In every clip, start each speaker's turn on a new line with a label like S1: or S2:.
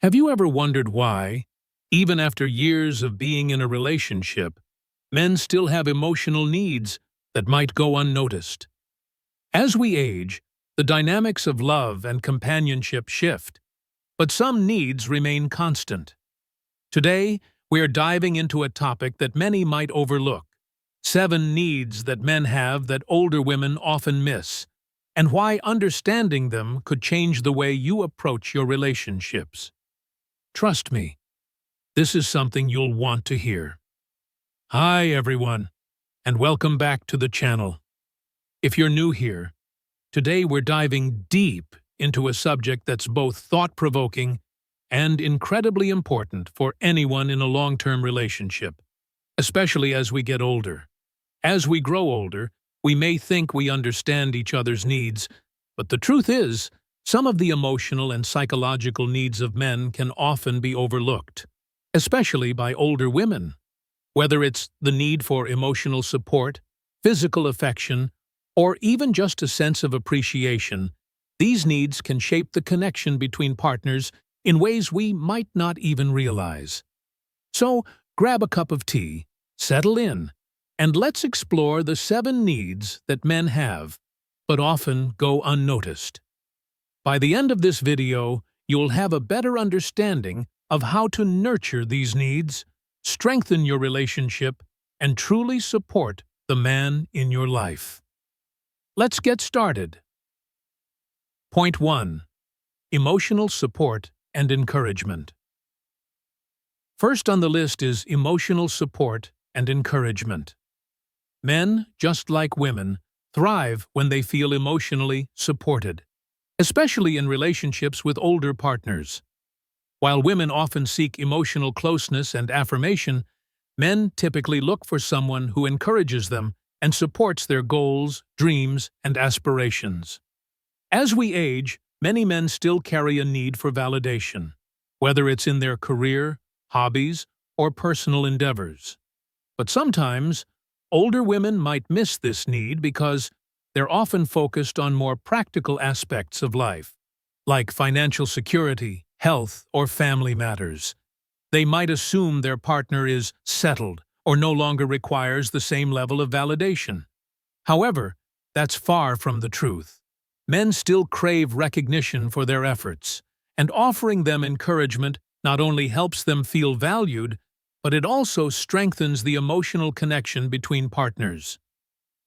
S1: Have you ever wondered why, even after years of being in a relationship, men still have emotional needs that might go unnoticed? As we age, the dynamics of love and companionship shift, but some needs remain constant. Today, we are diving into a topic that many might overlook: 7 needs that men have that older women often miss, and why understanding them could change the way you approach your relationships. Trust me, this is something you'll want to hear. Hi everyone, and welcome back to the channel. If you're new here, today we're diving deep into a subject that's both thought-provoking and incredibly important for anyone in a long-term relationship, especially as we get older. As we grow older, we may think we understand each other's needs, but the truth is, some of the emotional and psychological needs of men can often be overlooked, especially by older women. Whether it's the need for emotional support, physical affection, or even just a sense of appreciation, these needs can shape the connection between partners in ways we might not even realize. So, grab a cup of tea, settle in, and let's explore the 7 needs that men have, but often go unnoticed. By the end of this video, you'll have a better understanding of how to nurture these needs, strengthen your relationship, and truly support the man in your life. Let's get started. Point 1. Emotional support and encouragement. First on the list is emotional support and encouragement. Men, just like women, thrive when they feel emotionally supported, especially in relationships with older partners. While women often seek emotional closeness and affirmation, men typically look for someone who encourages them and supports their goals, dreams, and aspirations. As we age, many men still carry a need for validation, whether it's in their career, hobbies, or personal endeavors. But sometimes, older women might miss this need because they're often focused on more practical aspects of life, like financial security, health, or family matters. They might assume their partner is settled or no longer requires the same level of validation. However, that's far from the truth. Men still crave recognition for their efforts, and offering them encouragement not only helps them feel valued, but it also strengthens the emotional connection between partners.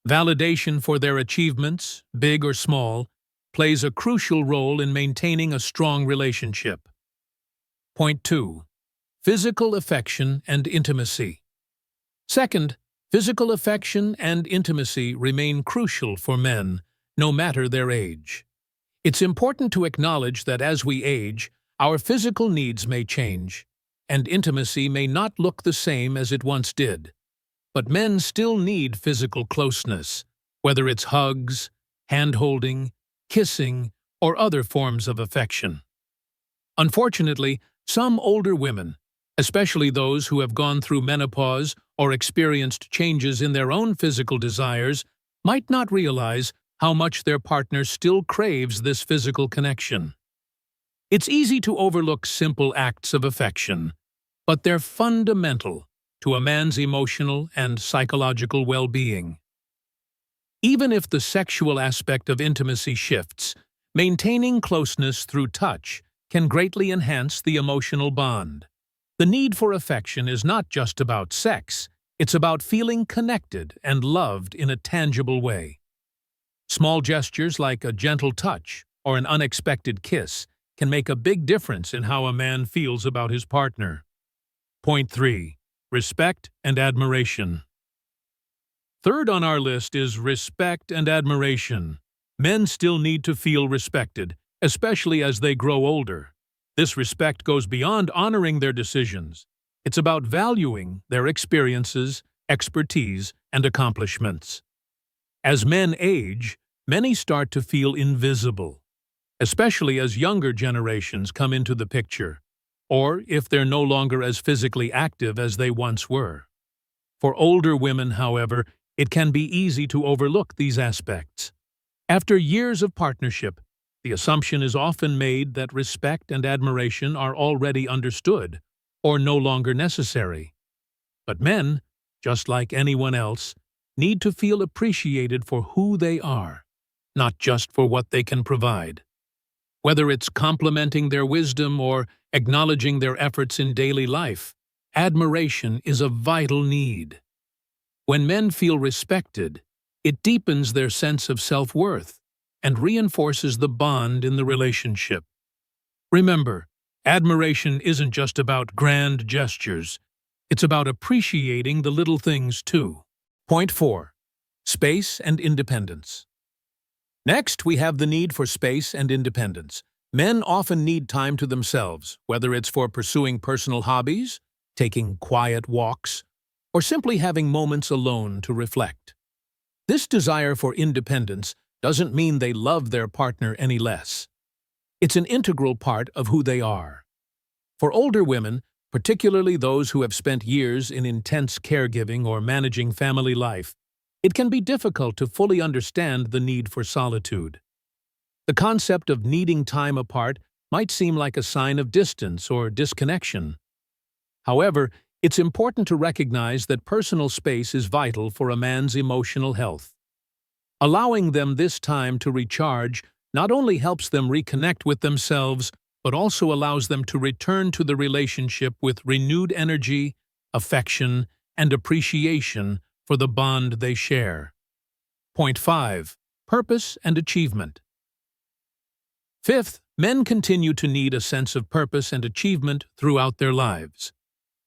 S1: Validation for their achievements, big or small, plays a crucial role in maintaining a strong relationship. Point 2. Physical affection and intimacy. Second, physical affection and intimacy remain crucial for men, no matter their age. It's important to acknowledge that as we age, our physical needs may change, and intimacy may not look the same as it once did. But men still need physical closeness, whether it's hugs, hand-holding, kissing, or other forms of affection. Unfortunately, some older women, especially those who have gone through menopause or experienced changes in their own physical desires, might not realize how much their partner still craves this physical connection. It's easy to overlook simple acts of affection, but they're fundamental to a man's emotional and psychological well-being. Even if the sexual aspect of intimacy shifts, maintaining closeness through touch can greatly enhance the emotional bond. The need for affection is not just about sex, it's about feeling connected and loved in a tangible way. Small gestures like a gentle touch or an unexpected kiss can make a big difference in how a man feels about his partner. Point 3. Respect and admiration. Third on our list is respect and admiration. Men still need to feel respected, especially as they grow older. This respect goes beyond honoring their decisions. It's about valuing their experiences, expertise, and accomplishments. As men age, many start to feel invisible, especially as younger generations come into the picture, or if they're no longer as physically active as they once were. For older women, however, it can be easy to overlook these aspects. After years of partnership, The assumption is often made that respect and admiration are already understood or no longer necessary. But men, just like anyone else, need to feel appreciated for who they are, not just for what they can provide. Whether it's complimenting their wisdom or acknowledging their efforts in daily life, admiration is a vital need. When men feel respected, it deepens their sense of self-worth and reinforces the bond in the relationship. Remember, admiration isn't just about grand gestures. It's about appreciating the little things too. Point 4. Space and independence. Next, we have the need for space and independence. Men often need time to themselves, whether it's for pursuing personal hobbies, taking quiet walks, or simply having moments alone to reflect. This desire for independence doesn't mean they love their partner any less. It's an integral part of who they are. For older women, particularly those who have spent years in intense caregiving or managing family life, it can be difficult to fully understand the need for solitude. The concept of needing time apart might seem like a sign of distance or disconnection. However, it's important to recognize that personal space is vital for a man's emotional health. Allowing them this time to recharge not only helps them reconnect with themselves, but also allows them to return to the relationship with renewed energy, affection, and appreciation for the bond they share. Point 5. Purpose and achievement. Fifth, men continue to need a sense of purpose and achievement throughout their lives.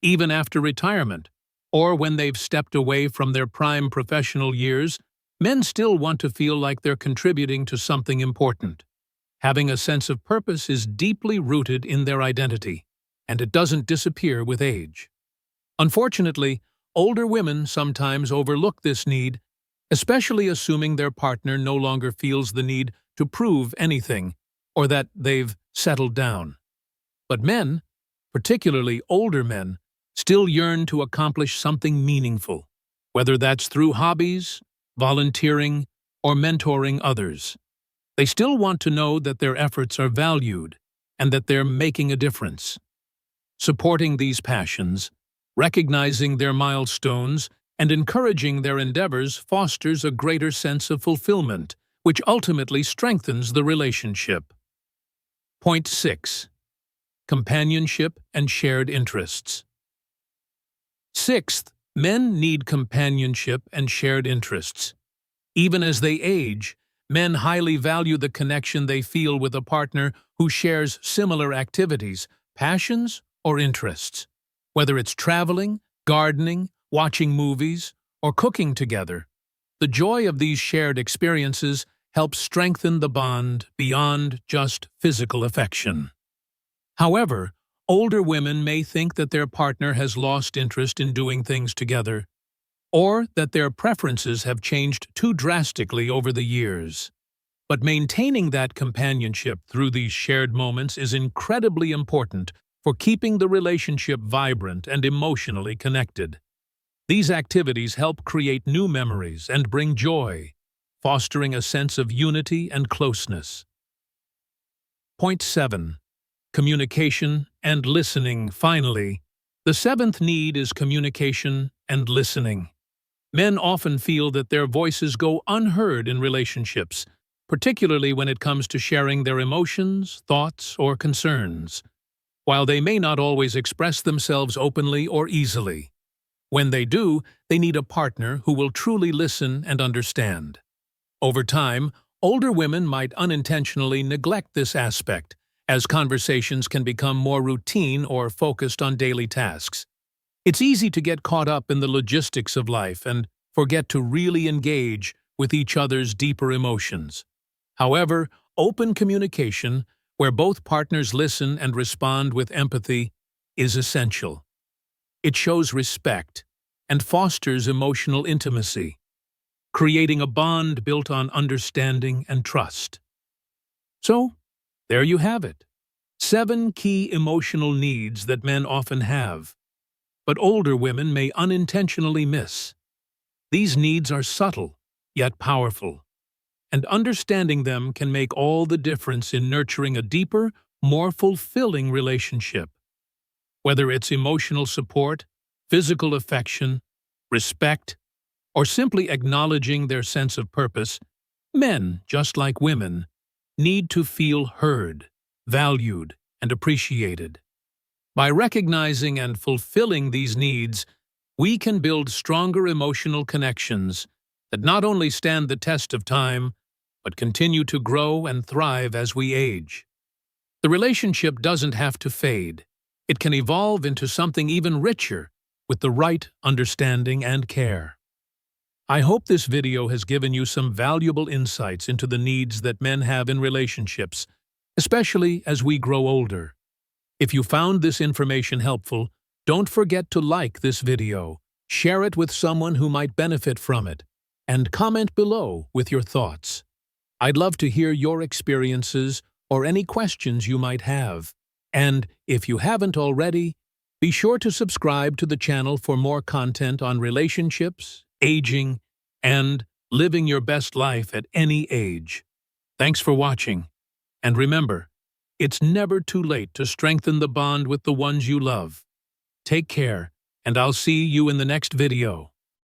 S1: Even after retirement, or when they've stepped away from their prime professional years, men still want to feel like they're contributing to something important. Having a sense of purpose is deeply rooted in their identity, and it doesn't disappear with age. Unfortunately, older women sometimes overlook this need, especially assuming their partner no longer feels the need to prove anything or that they've settled down. But men, particularly older men, still yearn to accomplish something meaningful, whether that's through hobbies, volunteering, or mentoring others. They still want to know that their efforts are valued and that they're making a difference. Supporting these passions, recognizing their milestones, and encouraging their endeavors fosters a greater sense of fulfillment, which ultimately strengthens the relationship. Point 6. Companionship and shared interests. Sixth, men need companionship and shared interests. Even as they age, men highly value the connection they feel with a partner who shares similar activities, passions, or interests. Whether it's traveling, gardening, watching movies, or cooking together, the joy of these shared experiences helps strengthen the bond beyond just physical affection. However, older women may think that their partner has lost interest in doing things together, or that their preferences have changed too drastically over the years. But maintaining that companionship through these shared moments is incredibly important for keeping the relationship vibrant and emotionally connected. These activities help create new memories and bring joy, fostering a sense of unity and closeness. Point 7. Communication and listening. Finally, the seventh need is communication and listening. Men often feel that their voices go unheard in relationships, particularly when it comes to sharing their emotions, thoughts, or concerns. While they may not always express themselves openly or easily, when they do, they need a partner who will truly listen and understand. Over time, older women might unintentionally neglect this aspect, as conversations can become more routine or focused on daily tasks. It's easy to get caught up in the logistics of life and forget to really engage with each other's deeper emotions. However, open communication, where both partners listen and respond with empathy, is essential. It shows respect and fosters emotional intimacy, creating a bond built on understanding and trust. So, there you have it. 7 key emotional needs that men often have, but older women may unintentionally miss. These needs are subtle, yet powerful, and understanding them can make all the difference in nurturing a deeper, more fulfilling relationship. Whether it's emotional support, physical affection, respect, or simply acknowledging their sense of purpose, men, just like women, need to feel heard, valued, and appreciated. By recognizing and fulfilling these needs, we can build stronger emotional connections that not only stand the test of time, but continue to grow and thrive as we age. The relationship doesn't have to fade. It can evolve into something even richer with the right understanding and care. I hope this video has given you some valuable insights into the needs that men have in relationships, especially as we grow older. If you found this information helpful, don't forget to like this video, share it with someone who might benefit from it, and comment below with your thoughts. I'd love to hear your experiences or any questions you might have. And if you haven't already, be sure to subscribe to the channel for more content on relationships, aging, and living your best life at any age. Thanks for watching. And remember, it's never too late to strengthen the bond with the ones you love. Take care, and I'll see you in the next video.